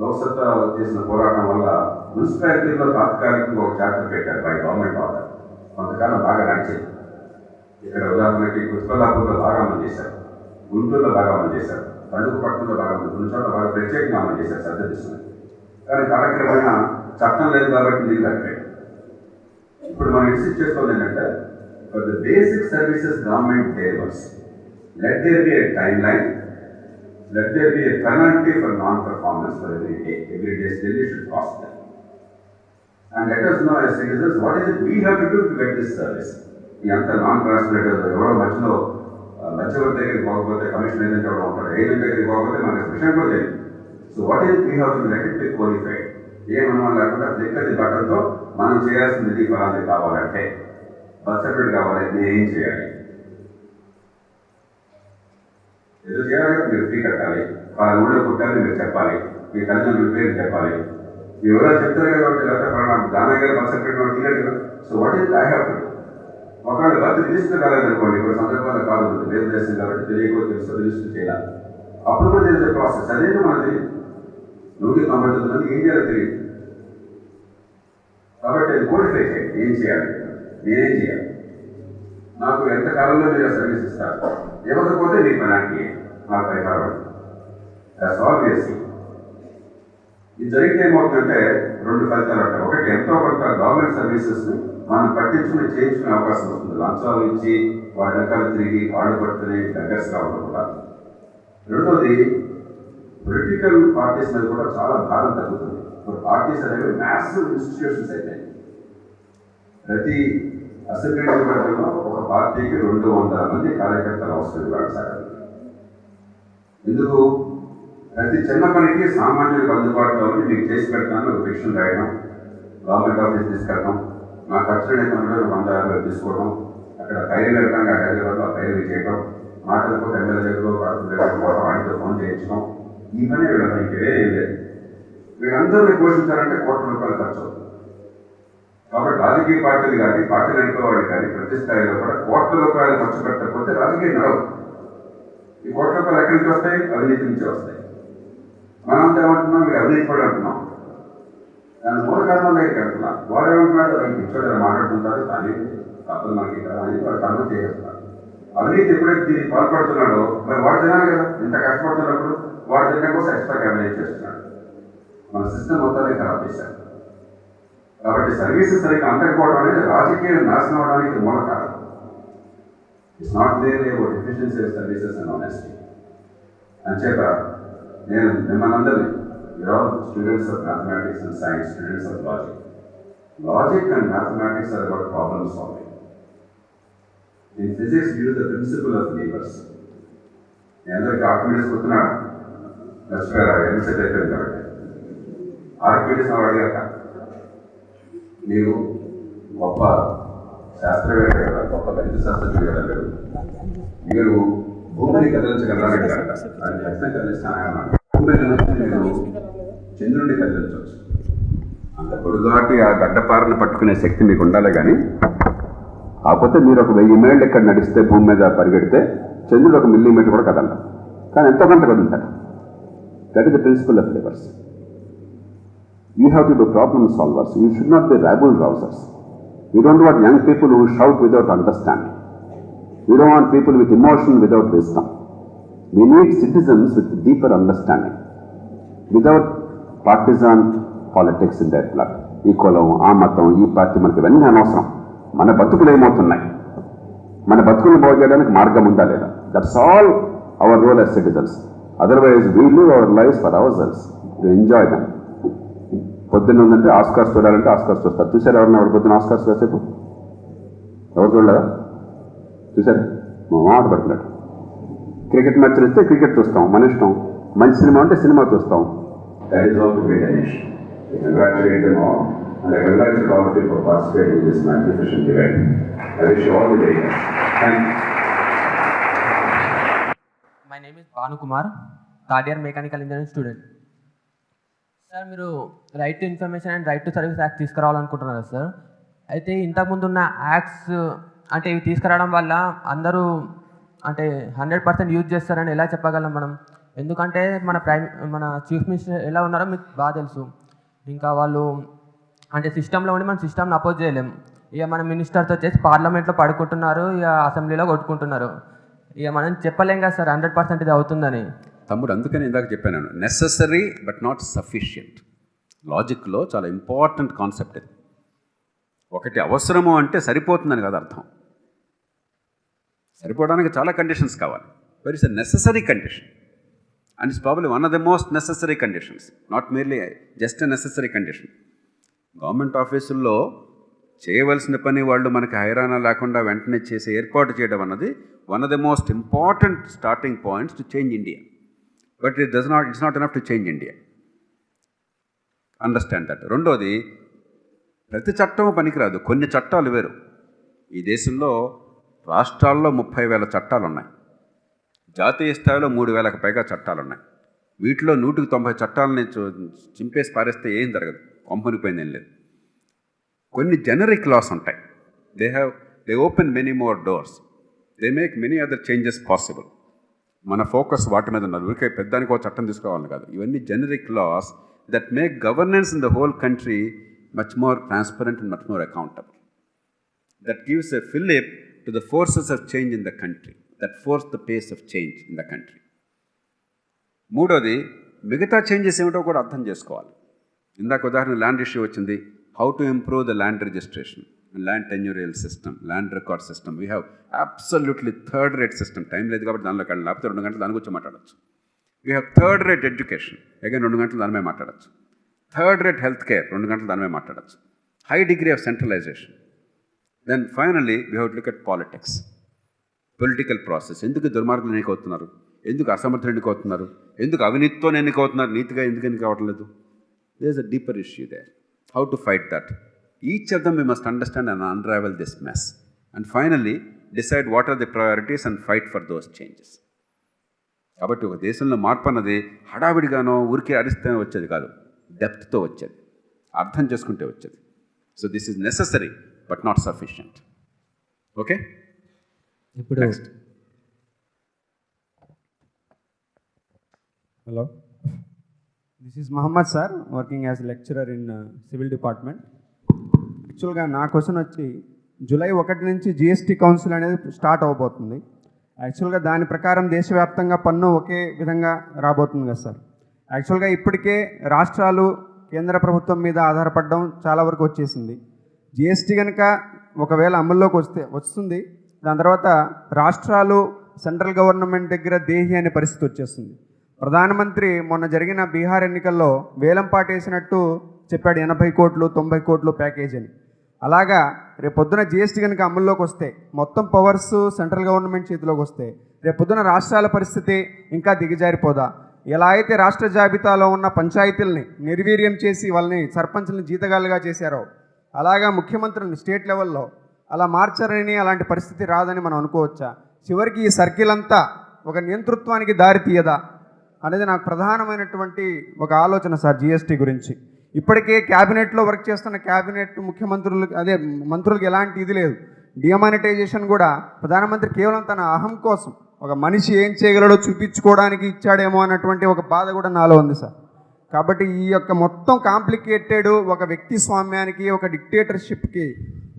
లోక్సత్తా చేసిన పోరాటం వల్ల మున్సిపాలిటీలో తాత్కాలికంగా ఒక చాప్టర్ పెట్టారు బై గవర్నమెంట్ ఆర్డర్. కొంతకాలం బాగా నడిచేది. ఇక్కడ ఉదాహరణకి కుత్బల్లాపూర్లో బాగా అమలు చేశారు, గుంటూరులో బాగా అమలు చేశారు, తణుకు పట్టణంలో బాగా అమలు, కొన్ని చోట్ల బాగా ప్రత్యేకంగా అమలు చేశారు సర్ద తీసుకుని. కానీ కాలక్రమేణా చట్టం లేదు కాబట్టి నీళ్ళు తగ్గిపోయాయి. ఇప్పుడు మనం ఇన్సిస్ట్ చేస్తుంది ఏంటంటే for the basic services government delivers, let there be a timeline, let there be a penalty for non-performance for every day. Every day daily should cost them. And let us know as citizens what is it we have to do to get this service. అంత non transparent, ఎవరో మధ్యలో మధ్యవర్తి దగ్గరికి పోకపోతే commission agent ఎవరో ఉంటాడు, agent దగ్గరికి పోకపోతే మనకు విషయం కూడా తెలియదు. So what is we have to let it be qualified. ఏమనుమానం లేకుండా దిక్కది బట్టలతో మనం చేయాల్సింది ఫలాన్ని కావాలంటే బర్త్ సర్టిఫికేట్ కావాలి, నేను ఏం చేయాలి, ఏదో చేయాలి, మీరు ఫీ కట్టాలి, వాళ్ళ ఊళ్ళో కుట్టాలని మీరు చెప్పాలి, మీ తల్లిదండ్రుల పేరు చెప్పాలి, ఎవరో చెప్తారు కాబట్టి లేకపోతే ఫలానా దానయ్య గారు బర్త్ సర్టిఫికేట్ తీయలేదు కదా. So what is I have to do. ఒకవేళ బర్త్ రిజిస్టర్ కాలేదనుకోండి, కొన్ని సందర్భాల్లో కాదు, వేరే దేశం కాబట్టి తెలియకో తెలుసు రిజిస్టర్ చేయాలి, అప్పుడు కూడా చేసే ప్రాసెస్ అదేంటో మనది 199 మంది ఏం చేయాలో తెలియదు. కాబట్టి అది కోడిఫై చేయండి, ఏం చేయాలి, నేనేం చేయాలి, నాకు ఎంత కాలంలో మీరు సర్వీస్ ఇస్తారు, ఇవ్వకపోతే మీ పెనాల్టీ నాకు పరిహారం. సాల్వ్ చేసి ఇది జరిగితే ఏమవుతుందంటే 2 ఫలితాలు ఉంటాయి. ఒకటి, ఎంతో కొంత గవర్నమెంట్ సర్వీసెస్ని మనం పట్టించుకుని చేయించుకునే అవకాశం వస్తుంది. లంచాలు ఇచ్చి వాడి రకాలు తిరిగి వాళ్ళు పట్టుకుని దగ్గరగా ఉండకుండా. రెండోది, పొలిటికల్ పార్టీస్ మీద కూడా చాలా భారం తగ్గుతుంది. ఇప్పుడు పార్టీస్ అనేవి మ్యాసివ్ ఇన్స్టిట్యూషన్స్ అయినాయి. ప్రతి అసెంబ్లీ నియోజకవర్గంలో ఒక పార్టీకి 200 మంది కార్యకర్తలు అవసరం వాడసాగాలి. ఎందుకు? ప్రతి చిన్న పనికి సామాన్యులకు అందుబాటులో ఉండి మీకు చేసి పెడతాను, ఒక పిటిషన్ రాయడం, గవర్నమెంట్ ఆఫీస్ తీసుకెళ్ళడం, నా ఖర్చులు పనులు 150 తీసుకోవడం, అక్కడ ఖైరీలు వెళ్ళడంగా హైదరాబాద్లో ఖైరీలు చేయడం, మాటలకు ఎమ్మెల్యే దగ్గర కార్పొరేట్ ఆయనతో ఫోన్ చేయించడం, ఈ పని వీళ్ళకి ఇంకే ఏం లేదు. వీళ్ళందరినీ పోషించాలంటే కోట్ల రూపాయలు ఖర్చు అవుతుంది. కాబట్టి రాజకీయ పార్టీలు కానీ పార్టీలు అనుకోవాలి కానీ ప్రతి స్థాయిలో కూడా కోట్ల రూపాయలు ఖర్చు పెట్టకపోతే రాజకీయం నడవు. ఈ కోట్ల రూపాయలు ఎక్కడి నుంచి వస్తాయి? అవినీతి నుంచి వస్తాయి. మనం ఏమంటున్నాం? మీరు అవినీతి కూడా అంటున్నాం, దాని మూల కారణం దగ్గరికి వెళ్తున్నాం. వాడు ఏమంటున్నాడు? అది పిచ్చోడు మాట్లాడుతుంటారు, కానీ తప్పదు మనకి అని వాడు కారణం చేసేస్తున్నారు. అవినీతి ఎప్పుడైతే దీనికి పాల్పడుతున్నాడో మరి వాడు తినాలి కదా. ఇంత కష్టపడుతున్నప్పుడు వాడు తినడం కోసం ఎక్స్ట్రా క్యాబినేట్ చేస్తున్నాడు. మన సిస్టమ్ మొత్తాన్ని ఖరాబ్ చేశారు. కాబట్టి సర్వీసెస్ సరిగ్గా అందకపోవడం అనేది రాజకీయం నాశనం అవడానికి మూల కారణం. It's not there about efficiency of services and honesty. అంచేత నేను మిమ్మల్ని అందరినీ, you're all students of mathematics and science, students of logic. Logic and mathematics are about problem solving. In physics, we use the principle of levers. నేను అందరికీ Archimedes గుర్తున్నాడు, మర్చిపోయారా? ఎంసెట్ అయిపోయింది కాబట్టి Archimedes అడిగాక మీరు గొప్ప శాస్త్రవేత్త కదా, గొప్ప గణిత శాస్త్రజ్ఞుడు కదా, మీరు భూమిని కదిలించగలరని అడిగారట. అది ఖచ్చితంగా కదిలిస్తానని. భూమి నుంచి మీరు చంద్రుడిని కదిలించవచ్చు. అంత పొడుగాటి ఆ గడ్డపారను పట్టుకునే శక్తి మీకు ఉండాలి. కానీ కాకపోతే మీరు ఒక 1000 మైళ్ళు ఎక్కడ నడిస్తే భూమి మీద పరిగెడితే చంద్రుడు 1 మిల్లీమీటర్ కూడా కదలరు. కానీ ఎంతో కొంత కదులుతారు. That is the principle of levers. You have to be problem solvers. You should not be rabble rousers. We don't want young people who shout without understanding. We don't want people with emotion without wisdom. We need citizens with deeper understanding, without partisan politics in their blood. ఈ కులం, ఆ మతం, ఈ party మనకి ఇవన్నీ అనవసరం. మన బతుకులు ఏమవుతున్నాయి, మన బతుకులు బాగు చేయడానికి మార్గం ఉందా లేదా? That's all our role as citizens. Otherwise we live our life for our selves to enjoy them. పొద్దున్న ఉందంటే ఆస్కార్స్ చూడాలంటే ఆస్కార్స్ చూస్తారు. చూసారు ఎవరన్నా ఎవరు పొద్దున్న ఆస్కార్స్ కాసేపు? ఎవరు చూడలేదా? చూసారు? మాట పడుతున్నాడు. క్రికెట్ మ్యాచ్లు ఇస్తే క్రికెట్ చూస్తాం, మన ఇష్టం. మంచి సినిమా అంటే సినిమా చూస్తాం. That is all to be Ganesh. I congratulate them all, and I congratulate all of you for participating in this magnificent event. I wish you all the very best. Thank you. My name is Banu Kumar, third year mechanical engineering student. Sir, మీరు right to information and right to service act తీసుకురావాలనుకుంటున్నారు కదా sir. అయితే ఇంతకుముందు ఉన్న acts అంటే ఇవి తీసుకురావడం వల్ల అందరూ అంటే 100% యూజ్ చేస్తారని ఎలా చెప్పగలం మనం? ఎందుకంటే మన చీఫ్ మినిస్టర్ ఎలా ఉన్నారో మీకు బాగా తెలుసు. ఇంకా వాళ్ళు అంటే సిస్టంలో ఉండి మనం సిస్టమ్ని అపోజ్ చేయలేం. ఇక మన మినిస్టర్తో వచ్చేసి పార్లమెంట్లో పడుకుంటున్నారు, ఇక అసెంబ్లీలో కొట్టుకుంటున్నారు. ఇక మనం చెప్పలేం కదా సార్ 100% ఇది అవుతుందని. తమ్ముడు, అందుకని ఇందాక చెప్పాను, నెససరీ బట్ నాట్ సఫిషియంట్. లాజిక్లో చాలా ఇంపార్టెంట్ కాన్సెప్ట్ ఇది. ఒకటి అవసరము అంటే సరిపోతుందని కాదు అర్థం. సరిపోవడానికి చాలా కండిషన్స్ కావాలి. But it's a necessary condition and it's probably one of the most necessary conditions, not merely just a necessary condition. Government ఆఫీసుల్లో చేయవలసిన పని వాళ్ళు మనకి హైరాణ లేకుండా వెంటనే చేసి ఏర్పాటు చేయడం అన్నది one of the most important starting points to change India. But it's not enough to change India. Understand that. రెండోది, ప్రతి చట్టం పనికిరాదు, కొన్ని చట్టాలు వేరు. ఈ దేశంలో రాష్ట్రాల్లో 30,000 చట్టాలు ఉన్నాయి, జాతీయ స్థాయిలో 3,000కు పైగా చట్టాలు ఉన్నాయి. వీటిలో 190 చట్టాలని చింపేసి పారేస్తే ఏం జరగదు, కొంపనిపోయింది ఏం లేదు. కొన్ని జనరిక్ లాస్ ఉంటాయి. They open many more doors, they make many other changes possible. మన ఫోకస్ వాటి మీద ఉన్నారు. ఊరికే పెద్దానికి ఒక చట్టం తీసుకోవాలని కాదు. ఇవన్నీ generic laws that make governance in the whole country much more transparent and much more accountable. That gives a fillip to the forces of change in the country, that force the pace of change in the country. మూడోది, మిగతా changes ఏమిటో కూడా అర్థం చేసుకోవాలి. ఇందాక ఉదాహరణ land issue వచ్చింది. How to improve the land registration, land tenurial system, land record system. We have absolutely third rate system. Time లేదు కాబట్టి దానిలో కానీ లేకపోతే 2 గంటలు దాని గురించి మాట్లాడచ్చు. We have third rate education, again 2 గంటలు దాని మీద మాట్లాడచ్చు. థర్డ్ రేట్ హెల్త్ కేర్, 2 గంటలు దాని మీద మాట్లాడచ్చు. High degree of centralisation. Then finally we have to look at politics, political process. ఎందుకు దుర్మార్గులు ఎన్నికవుతున్నారు, ఎందుకు అసమర్థులు ఎన్నికవుతున్నారు, ఎందుకు అవినీతితో ఎన్నికవుతున్నారు, నీతిగా ఎందుకు ఎన్నికవట్లేదు? There is a deeper issue there. How to fight that? Each of them we must understand and unravel this mess and finally decide what are the priorities and fight for those changes. కాబట్టి ఒక దేశంలో మార్పు అన్నది హడావిడిగానో ఊరికే అరిస్తే వచ్చేది కాదు, డెప్త్తో వచ్చేది, అర్థం చేసుకుంటే వచ్చేది. So this is necessary but not sufficient. Okay, ఇప్పుడు next. Hello, this is Muhammad sir, working as a lecturer in civil department. యాక్చువల్గా నా క్వశ్చన్ వచ్చి, జూలై 1 నుంచి జిఎస్టీ కౌన్సిల్ అనేది స్టార్ట్ అవబోతుంది. యాక్చువల్గా దాని ప్రకారం దేశవ్యాప్తంగా పన్ను ఒకే విధంగా రాబోతుంది కదా సార్. యాక్చువల్గా ఇప్పటికే రాష్ట్రాలు కేంద్ర ప్రభుత్వం మీద ఆధారపడడం చాలా వరకు వచ్చేసింది. జిఎస్టీ కనుక ఒకవేళ అమల్లోకి వస్తుంది, దాని తర్వాత రాష్ట్రాలు సెంట్రల్ గవర్నమెంట్ దగ్గర దేహి అనే పరిస్థితి వచ్చేస్తుంది. ప్రధానమంత్రి మొన్న జరిగిన బీహార్ ఎన్నికల్లో వేలం పాటేసినట్టు చెప్పాడు, 80 కోట్లు 90 కోట్లు ప్యాకేజ్ అని. అలాగా రేపొద్దున జిఎస్టీ కనుక అమల్లోకి వస్తే, మొత్తం పవర్స్ సెంట్రల్ గవర్నమెంట్ చేతిలోకి వస్తే, రేపొద్దున రాష్ట్రాల పరిస్థితి ఇంకా దిగజారిపోదా? ఎలా అయితే రాష్ట్ర జాబితాలో ఉన్న పంచాయతీలని నిర్వీర్యం చేసి వాళ్ళని సర్పంచ్ని జీతగాళ్ళుగా చేశారో, అలాగా ముఖ్యమంత్రులను స్టేట్ లెవెల్లో అలా మార్చారని, అలాంటి పరిస్థితి రాదని మనం అనుకోవచ్చా? చివరికి ఈ సర్కిల్ అంతా ఒక నియంతృత్వానికి దారి తీయదా అనేది నాకు ప్రధానమైనటువంటి ఒక ఆలోచన సార్ జిఎస్టీ గురించి. ఇప్పటికే క్యాబినెట్లో వర్క్ చేస్తున్న క్యాబినెట్ మంత్రులకు ఎలాంటి ఇది లేదు. డిమానిటైజేషన్ కూడా ప్రధానమంత్రి కేవలం తన అహం కోసం, ఒక మనిషి ఏం చేయగలడో చూపించుకోవడానికి ఇచ్చాడేమో అన్నటువంటి ఒక బాధ కూడా నాలో ఉంది సార్. కాబట్టి ఈ యొక్క మొత్తం కాంప్లికేటెడ్ ఒక వ్యక్తి స్వామ్యానికి, ఒక డిక్టేటర్షిప్కి,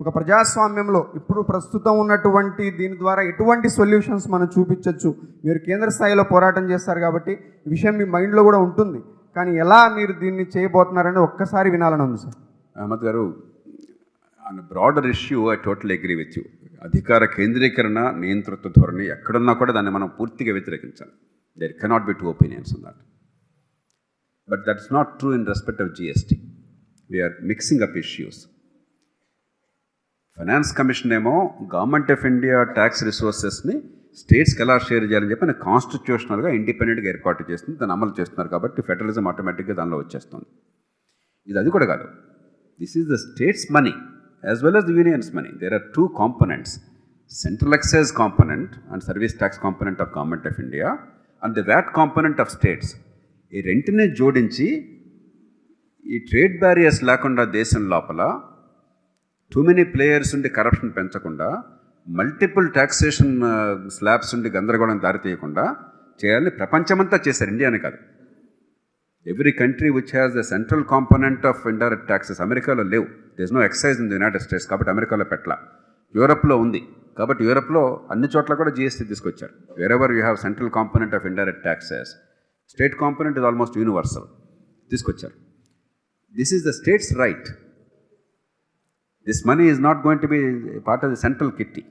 ఒక ప్రజాస్వామ్యంలో ఇప్పుడు ప్రస్తుతం ఉన్నటువంటి దీని ద్వారా ఎటువంటి సొల్యూషన్స్ మనం చూపించవచ్చు? మీరు కేంద్ర స్థాయిలో పోరాటం చేస్తారు కాబట్టి ఈ విషయం మీ మైండ్లో కూడా ఉంటుంది, కానీ ఎలా మీరు దీన్ని చేయబోతున్నారని ఒక్కసారి వినాలని ఉంది సార్. అహ్మద్ గారు, on broader issue I total agree with you. అధికార కేంద్రీకరణ, నియంతృత్వ ధోరణి ఎక్కడున్నా కూడా దాన్ని మనం పూర్తిగా వ్యతిరేకించాలి. There cannot be two opinions on that. But that's not true in respect of GST. We're mixing up issues. Finance commission ఏమో గవర్నమెంట్ ఆఫ్ ఇండియా ట్యాక్స్ రిసోర్సెస్ని స్టేట్స్కి ఎలా షేర్ చేయాలని చెప్పి కాన్స్టిట్యూషనల్గా ఇండిపెండెంట్గా ఏర్పాటు చేస్తుంది, దాన్ని అమలు చేస్తున్నారు. కాబట్టి ఫెడరలిజం ఆటోమేటిక్గా దానిలో వచ్చేస్తుంది. ఇది అది కూడా కాదు. This is the states money as well as the unions money. There are two components, central excise component and service tax component of government of India and the VAT component of states. ఈ రెంటిని జోడించి ఈ trade barriers లేకుండా దేశం లోపల too many players ఉండి corruption పెంచకుండా, multiple taxation slabs ఉండి గందరగోళం దారితీయకుండా చేయాలని ప్రపంచమంతా చేశారు, ఇండియానే కాదు. Every country which has the central component of indirect taxes. అమెరికాలో లేవు, there is no excise in the United States, కాబట్టి అమెరికాలో పెట్టలా. యూరప్లో ఉంది, కాబట్టి యూరప్లో అన్ని చోట్ల కూడా జిఎస్టీ తీసుకొచ్చారు. Wherever you have central component of indirect taxes, state component is almost universal, తీసుకొచ్చారు. This is the states right. This money is not going to be part of the central kitty.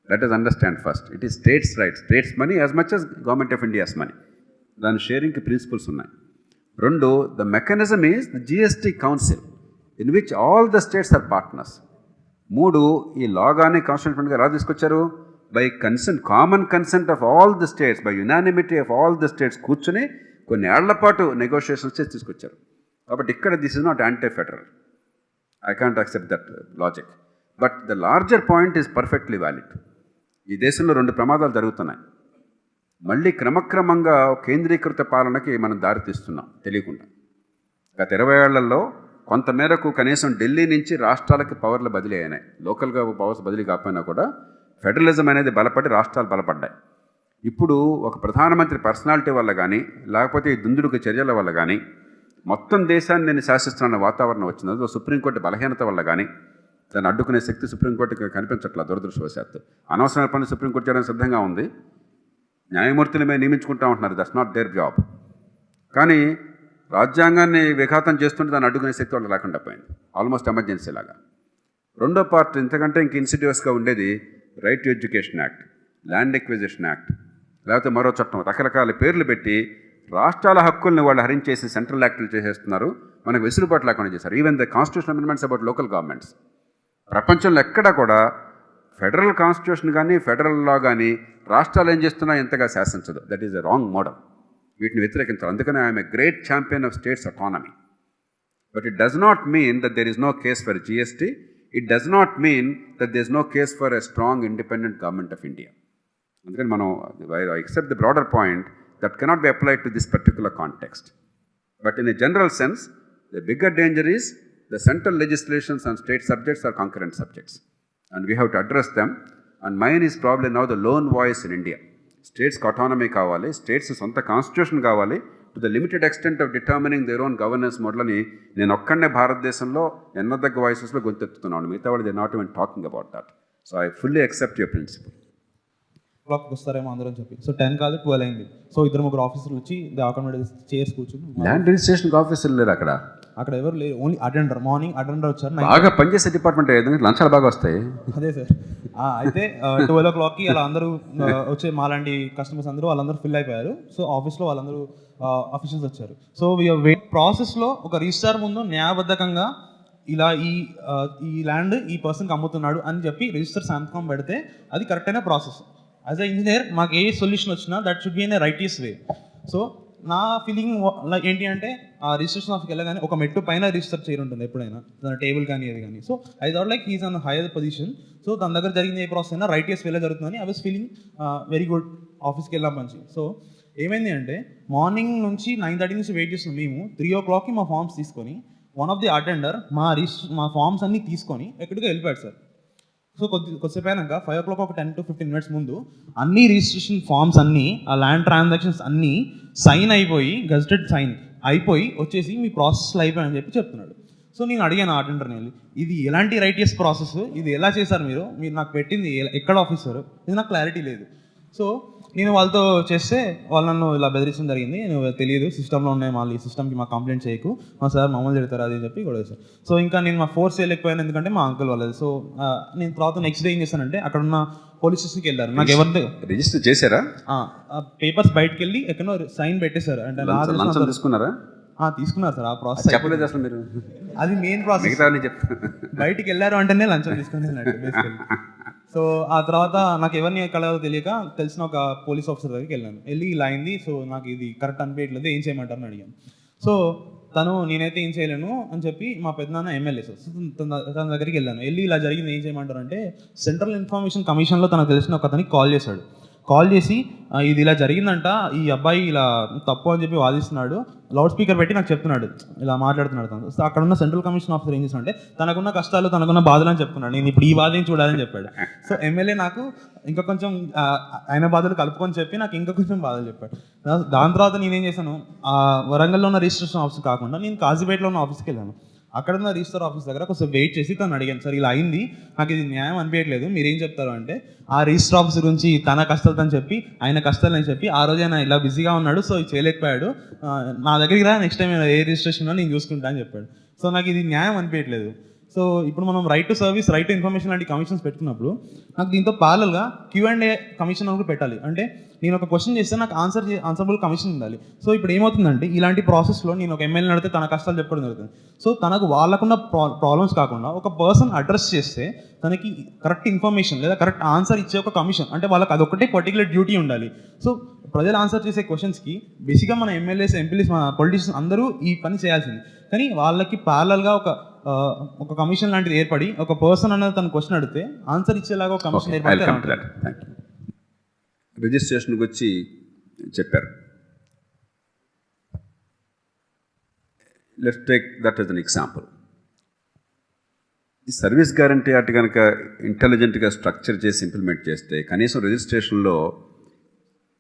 Let us understand first. It is states' right. States' money as much as Government of India's money. దాని షేరింగ్కి principles ఉన్నాయి. రెండు, the mechanism is the GST council in which all the states are partners. మూడు, ఈ law కానీ కాన్స్టిట్యూషన్గా ఎలా తీసుకొచ్చారు? By consent, common consent of all the states, by unanimity of all the states కూర్చుని కొన్ని ఏళ్ల పాటు నెగోషియేషన్స్ చేసి తీసుకొచ్చారు. కాబట్టి ఇక్కడ this is not anti federal. I can't accept that logic. But the larger point is perfectly valid. ఈ దేశంలో రెండు ప్రమాదాలు జరుగుతున్నాయి. మళ్ళీ క్రమక్రమంగా కేంద్రీకృత పాలనకి మనం దారితీస్తున్నాం తెలియకుండా. గత 20 ఏళ్లలో కొంతమేరకు కనీసం ఢిల్లీ నుంచి రాష్ట్రాలకి పవర్లు బదిలీ అయినాయి. లోకల్గా పవర్స్ బదిలీ కాకపోయినా కూడా ఫెడరలిజం అనేది బలపడి రాష్ట్రాలు బలపడ్డాయి. ఇప్పుడు ఒక ప్రధానమంత్రి పర్సనాలిటీ వల్ల కానీ, లేకపోతే ఈ దుందుడుకు చర్యల వల్ల కానీ మొత్తం దేశాన్ని నేను శాసిస్తున్న వాతావరణం వచ్చింది. అది సుప్రీంకోర్టు బలహీనత వల్ల కానీ, దాన్ని అడ్డుకునే శక్తి సుప్రీంకోర్టుకి కనిపించట్లా దురదృష్టవశాత్తు. అనవసరమైన పని సుప్రీంకోర్టు చేయడానికి సిద్ధంగా ఉంది. న్యాయమూర్తులు మేము నియమించుకుంటా ఉంటున్నారు, దట్స్ నాట్ దేర్ జాబ్. కానీ రాజ్యాంగాన్ని విఘాతం చేస్తుంటే దాన్ని అడ్డుకునే శక్తి వాళ్ళు లేకుండా పోయింది, ఆల్మోస్ట్ ఎమర్జెన్సీ లాగా. రెండో పార్ట్ ఇంతకంటే ఇంక ఇన్సిడియస్గా ఉండేది right to education act, land acquisition act, లేకపోతే మరో చట్టం, రకరకాల పేర్లు పెట్టి రాష్ట్రాల హక్కుల్ని వాళ్ళు హరించేసి సెంట్రల్ యాక్టులు చేసేస్తున్నారు. మనకు వెసులుబాటు లేకుండా చేశారు. Even the constitution amendments about local governments. ప్రపంచంలో ఎక్కడా కూడా ఫెడరల్ కాన్స్టిట్యూషన్ కానీ ఫెడరల్ లా కానీ రాష్ట్రాలు ఏం చేస్తున్నా ఎంతగా శాసించదు. That is a wrong model. వీటిని వ్యతిరేకించాలి. అందుకనే I'm a great champion of states autonomy. But it does not mean that there is no case for GST. It does not mean that there is no case for a strong independent government of India. అందుకని మనం I accept the broader point that cannot be applied to this particular context. But in a general sense, the bigger danger is the central legislations on state subjects are concurrent subjects, and we have to address them. And mine is probably now the lone voice in India. States autonomy కావాలి, states సొంత constitution కావాలి, to the limited extent of determining their own governance model అని నేను ఒక్కడనే భారతదేశంలో ఎన్నదగ్గ వాయిసెస్లో గొంతెత్తుతున్నాను. మిగతా వాళ్ళు they not even talking about that. So I fully accept your principle. క్లాక్ వస్తారేమో అందరం చెప్పి. సో 10 కాదు 12 అయింది. సో 2-3 ఆఫీసర్లు వచ్చి అకామిడేట్ చైర్స్ కూర్చుని, ల్యాండ్ రిజిస్ట్రేషన్ ఆఫీసర్లు లేరు అక్కడ ఎవరు లేరు, ఓన్లీ అటెండర్. మార్నింగ్ అటెండర్ వచ్చారు. బాగా పనిచేసే డిపార్ట్మెంట్ లంచాలు బాగా వస్తాయి. అదే సార్. అయితే 12 o'clockకి అలా అందరూ వచ్చే మాలాంటి కస్టమర్స్ అందరూ వాళ్ళందరూ ఫిల్ అయిపోయారు. సో ఆఫీస్లో వాళ్ళందరూ ఆఫీసర్స్ వచ్చారు. సో ప్రాసెస్లో ఒక రిజిస్ట్రార్ ముందు న్యాయబద్ధకంగా ఇలా ఈ ల్యాండ్ ఈ పర్సన్కి అమ్ముతున్నాడు అని చెప్పి రిజిస్టర్ సంతకం పెడితే అది కరెక్ట్ అయిన ప్రాసెస్. యాజ్ అ ఇంజనీర్ మాకు ఏ సొల్యూషన్ వచ్చినా that should be in a righteous way. So నా ఫీలింగ్ ఏంటి అంటే ఆ రిజిస్ట్రేషన్ ఆఫీస్కి వెళ్ళగానే ఒక మెట్టు పైన రిజిస్టర్ చేయరు ఉంటుంది ఎప్పుడైనా, తన టేబుల్ కానీ అది కానీ. So I thought like he's on higher position. So తన దగ్గర జరిగింది ఏ ప్రాసెస్ అయినా రైటియస్ వేలో జరుగుతుందని I was feeling very good. ఆఫీస్కి వెళ్ళాం మంచి. సో ఏమైంది అంటే మార్నింగ్ నుంచి 9:30 నుంచి వెయిట్ చేస్తున్నాం మేము. 3 o'clockకి మా ఫామ్స్ తీసుకొని వన్ ఆఫ్ ది అటెండర్ మా ఫామ్స్ అన్నీ తీసుకొని ఎక్కడికో వెళ్ళిపోయాడు సార్. సో కొద్దిసేపు అయినాక 5 o'clock ఒక 10 to 15 minutes ముందు అన్ని రిజిస్ట్రేషన్ ఫామ్స్ అన్నీ, ఆ ల్యాండ్ ట్రాన్సాక్షన్స్ అన్నీ సైన్ అయిపోయి, గజెటెడ్ సైన్ అయిపోయి వచ్చేసి మీ ప్రాసెస్లో అయిపోయాయని చెప్పి చెప్తున్నాడు. సో నేను అడిగాను అటెండర్ని వెళ్ళి, ఇది ఎలాంటి రైటియస్ ప్రాసెస్, ఇది ఎలా చేశారు మీరు నాకు పెట్టింది ఎక్కడ ఆఫీసర్, ఇది నాకు క్లారిటీ లేదు. సో నేను వాళ్ళతో చేస్తే వాళ్ళు నన్ను ఇలా బెదిరించడం జరిగింది. నేను తెలియదు, సిస్టంలో ఉన్నాయి, మళ్ళీ సిస్టమ్కి మాకు కంప్లైంట్ చేయకు, మా సార్ మమ్మల్ని తిడతారు అది చెప్పి కూడా సార్. సో ఇంకా నేను మా ఫోర్స్ చేయలేకపోయాను, ఎందుకంటే మా అంకుల్ వాళ్ళది. సో నేను తర్వాత నెక్స్ట్ డే ఏం చేశానంటే అక్కడ ఉన్న పోలీస్ స్టేషన్కి వెళ్ళారు. నాకు ఎవరిది రిజిస్టర్ చేశారా? పేపర్స్ బయటకు వెళ్ళి ఎక్కడో సైన్ పెట్టేశారు. అంటే తీసుకున్నారా? తీసుకున్నారు సార్. ఆ ప్రాసెస్ చెప్పలేదు అసలు మీరు, అది మెయిన్ ప్రాసెస్. బయటికి వెళ్ళారు అంటేనే లంచం తీసుకునేది బేసికల్లీ. సో ఆ తర్వాత నాకు ఎవరిని కలవాలో తెలియక తెలిసిన ఒక పోలీస్ ఆఫీసర్ దగ్గరికి వెళ్ళాను. వెళ్ళి ఇలా అయింది, సో నాకు ఇది కరెక్ట్ అనిపించట్లేదు, ఏం చేయమంటారని అడిగాను. సో తను నేనైతే ఏం చేయలేను అని చెప్పి మా పెద్దనాన్న ఎమ్మెల్యే సార్, తన దగ్గరికి వెళ్ళాను. వెళ్ళి ఇలా జరిగింది ఏం చేయమంటారు అంటే సెంట్రల్ ఇన్ఫర్మేషన్ కమిషన్లో తనకు తెలిసిన ఒక అతనికి కాల్ చేశాడు. కాల్ చేసి ఇది ఇలా జరిగిందంట, ఈ అబ్బాయి ఇలా తప్పు అని చెప్పి వాదిస్తున్నాడు, లౌడ్ స్పీకర్ పెట్టి నాకు చెప్తున్నాడు, ఇలా మాట్లాడుతున్నాడు తను. సో అక్కడ ఉన్న సెంట్రల్ కమిషన్ ఆఫీసర్ ఏం చేశాడంటే తనకున్న కష్టాలు తనకున్న బాధలు అని చెప్పుకున్నాడు, నేను ఇప్పుడు ఈ బాధని చూడాలని చెప్పాడు. సో ఎమ్మెల్యే నాకు ఇంకా కొంచెం ఆయన బాధలు కలుపుకొని చెప్పి నాకు ఇంకా కొంచెం బాధలు చెప్పాడు. దాని తర్వాత నేనేం చేశాను, వరంగల్లో ఉన్న రిజిస్ట్రేషన్ ఆఫీస్ కాకుండా నేను కాజీపేటలో ఉన్న ఆఫీస్కి వెళ్ళాను. అక్కడ ఉన్న రిజిస్టర్ ఆఫీస్ దగ్గర కొంచెం వెయిట్ చేసి తను అడిగాను, సార్ ఇలా అయింది, నాకు ఇది న్యాయం అనిపించట్లేదు, మీరేం చెప్తారు అంటే ఆ రిజిస్టర్ ఆఫీస్ గురించి తన కష్టాలు అని చెప్పి ఆయన కష్టాలు అని చెప్పి ఆ రోజు ఆయన ఇలా బిజీగా ఉన్నాడు, సో ఇది చేయలేకపోయాడు, నా దగ్గరికి రా, నెక్స్ట్ టైం ఏ రిజిస్ట్రేషన్ నేను చూసుకుంటా అని చెప్పాడు. సో నాకు ఇది న్యాయం అనిపించట్లేదు. సో ఇప్పుడు మనం right to service, right to information లాంటి కమిషన్స్ పెట్టుకున్నప్పుడు నాకు దీంతో ప్యారల్గా Q&A కమిషన్ కూడా పెట్టాలి. అంటే నేను ఒక క్వశ్చన్ చేస్తే నాకు ఆన్సరబుల్ కమిషన్ ఉండాలి. సో ఇప్పుడు ఏమవుతుందంటే ఇలాంటి ప్రాసెస్లో నేను ఒక ఎమ్మెల్యే నడితే తన కష్టాలు చెప్పడం జరుగుతుంది. సో తనకు వాళ్ళకున్న ప్రాబ్లమ్స్ కాకుండా ఒక పర్సన్ అడ్రస్ చేస్తే తనకి కరెక్ట్ ఇన్ఫర్మేషన్ లేదా కరెక్ట్ ఆన్సర్ ఇచ్చే ఒక కమిషన్, అంటే వాళ్ళకి అదొకటే పర్టికులర్ డ్యూటీ ఉండాలి. సో ప్రజలు ఆన్సర్ చేసే క్వశ్చన్స్కి బేసిక్గా మన ఎమ్మెల్యేస్, ఎంపీలీస్, మన పొలిటీషియన్స్ అందరూ ఈ పని చేయాల్సింది. కానీ వాళ్ళకి ప్యారల్గా ఒక కమిషన్ లాంటిది ఏర్పడి ఒక పర్సన్ అనేది తన క్వశ్చన్ అడిగితే ఆన్సర్ ఇచ్చేలాగా ఒక కమిషన్ ఏర్పడితే. రిజిస్ట్రేషన్కి వచ్చి చెప్పారు, let's take that as an example. ఈ సర్వీస్ గ్యారంటీ యాక్ట్ కనుక ఇంటెలిజెంట్గా స్ట్రక్చర్ చేసి ఇంప్లిమెంట్ చేస్తే కనీసం రిజిస్ట్రేషన్లో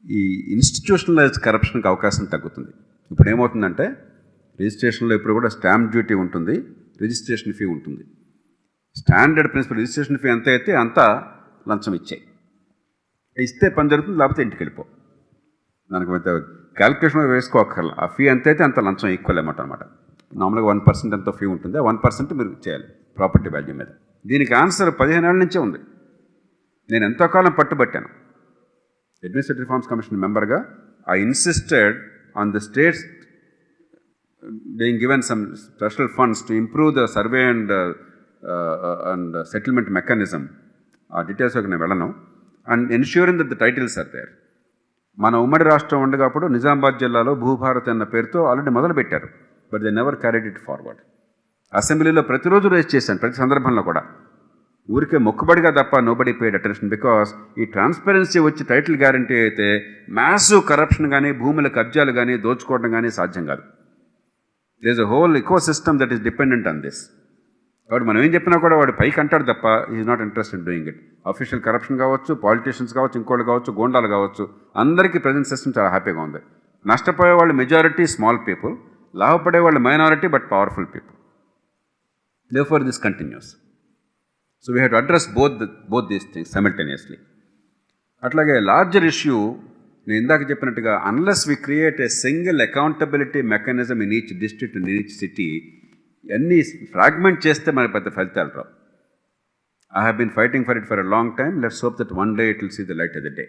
ఈ ఇన్స్టిట్యూషనలైజ్డ్ కరప్షన్కి అవకాశం తగ్గుతుంది. ఇప్పుడు ఏమవుతుందంటే రిజిస్ట్రేషన్లో ఇప్పుడు కూడా స్టాంప్ డ్యూటీ ఉంటుంది, రిజిస్ట్రేషన్ ఫీ ఉంటుంది. స్టాండర్డ్ ప్రిన్సిపల్ రిజిస్ట్రేషన్ ఫీ ఎంత అయితే అంత లంచం ఇస్తే పని జరుగుతుంది, లేకపోతే ఇంటికి వెళ్ళిపో. దానికి క్యాలిక్యులేషన్ వేసుకోకర్లా, ఆ ఫీ ఎంత అయితే అంత లంచం ఈక్వల్ అనమాట. నార్మల్గా 1% ఎంతో ఫీ ఉంటుంది, ఆ 1% మీరు చేయాలి ప్రాపర్టీ వాల్యూ మీద. దీనికి ఆన్సర్ 15 ఏళ్ళ నుంచే ఉంది. నేను ఎంతో కాలం పట్టుబట్టాను అడ్మినిస్ట్రేటివ్ రిఫార్మ్స్ కమిషన్ మెంబర్గా. I insisted on the states being given some special funds to improve the survey and settlement mechanism. Details నేను వెళ్ళను. And ensuring that the titles are there. మన ఉమ్మడి రాష్ట్రం ఉండగా అప్పుడు నిజామాబాద్ జిల్లాలో భూభారత్ అన్న పేరుతో ఆల్రెడీ మొదలుపెట్టారు, but they never carried it forward. అసెంబ్లీలో ప్రతిరోజు రేస్ చేశాను, ప్రతి సందర్భంలో కూడా. ఊరికే మొక్కుబడిగా తప్ప నోబడి పేడ్ అటెన్షన్. బికాస్ ఈ ట్రాన్స్పరెన్సీ వచ్చి టైటిల్ గ్యారంటీ అయితే మ్యాసివ్ కరప్షన్ కానీ భూముల కబ్జాలు కానీ దోచుకోవడం కానీ సాధ్యం కాదు. There is a whole ecosystem that is dependent on this. కాబట్టి మనం ఏం చెప్పినా కూడా వాడు పైకి అంటాడు తప్ప is not interested in doing it. Official corruption కావచ్చు, పాలిటీషియన్స్ కావచ్చు, ఇంకోళ్ళు కావచ్చు, గోండాలు కావచ్చు, అందరికీ ప్రజెంట్ సిస్టమ్ చాలా హ్యాపీగా ఉంది. నష్టపోయే వాళ్ళు మెజారిటీ స్మాల్ పీపుల్, లాభపడే వాళ్ళు minority but powerful people. Therefore this continues. So we have to address both these things simultaneously. అట్లాగే లార్జర్ ఇష్యూ నేను ఇందాక చెప్పినట్టుగా unless we create a single accountability mechanism in each district in each city, అన్నీ fragment చేస్తే మనకి పెద్ద ఫలితాలు రావు. I have been fighting for it for a long time. Let's hope that one day it will see the light of the day.